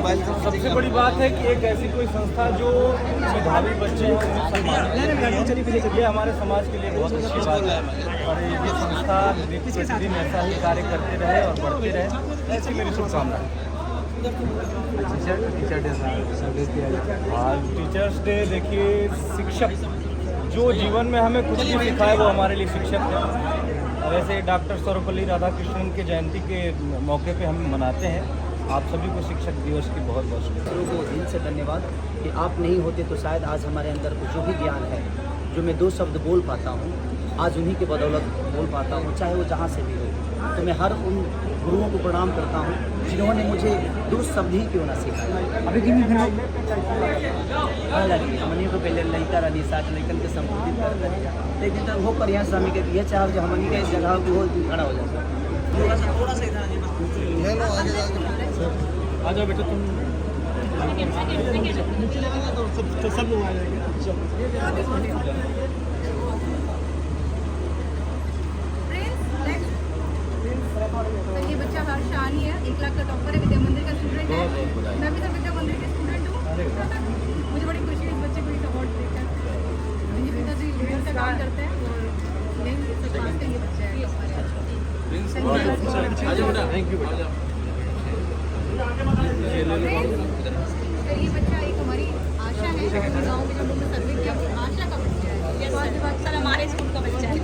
सबसे बड़ी बात है कि एक ऐसी कोई संस्था जो मेधावी बच्चे हैं उन्हें सम्मानित करती है, ये हमारे समाज के लिए बहुत अच्छी बात है। और ये संस्था प्रतिदिन ऐसा ही कार्य करते रहे और बढ़ते रहे, ऐसी मेरी शुभकामनाएं। टीचर्स डे देखिए, शिक्षक जो जीवन में हमें कुछ भी सिखाए वो हमारे लिए शिक्षक है। वैसे डॉक्टर सर्वपल्ली राधाकृष्णन के जयंती के मौके पे हम मनाते हैं। आप सभी को शिक्षक दिवस की बहुत बहुत शुभकामनाएं। को दिल से धन्यवाद कि आप नहीं होते तो शायद आज हमारे अंदर जो भी ज्ञान है, जो मैं 2 शब्द बोल पाता हूँ, आज उन्हीं के बदौलत बोल पाता हूँ, चाहे वो जहाँ से भी हो। तो मैं हर उन गुरुओं को प्रणाम करता हूँ जिन्होंने मुझे 2 शब्द ही क्यों ना सिखाया। अभी कि हमने को पहले लड़का रही साथ लेकर के संबोधित कर दिया, लेकिन तब वो प्रयास स्वामी के दिए चाहे जो हमने के जगह को वो खड़ा हो जाता। थोड़ा सा इधर आ जाओ बेटा, तुम सब लोग आ जाएंगे। ये बच्चा हर्षानी है, 1 लाख का टॉपर है, विद्या मंदिर का स्टूडेंट है। मैं भी तो विद्या मंदिर की स्टूडेंट हूँ। मुझे बड़ी खुशी है इस बच्चे को इस अवार्ड देकर। मेरे पिताजी लीडर का काम करते हैं और ये बच्चा है। थैंक यू बेटा। ये बच्चा एक हमारी आशा है, गाँव में जो लोग सर्वे किया वो आशा का बच्चा है। सर हमारे स्कूल का बच्चा है।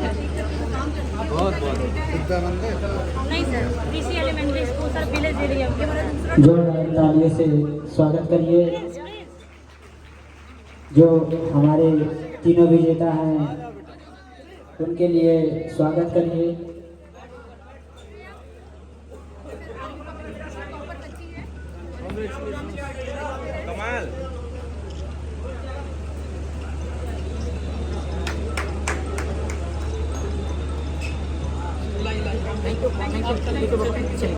बहुत बहुत नहीं sir, Rishi elementary school sir, village area. जोरदार तालियों से स्वागत करिए जो हमारे तीनों विजेता हैं, उनके लिए स्वागत करिए। कमाल। Thank you.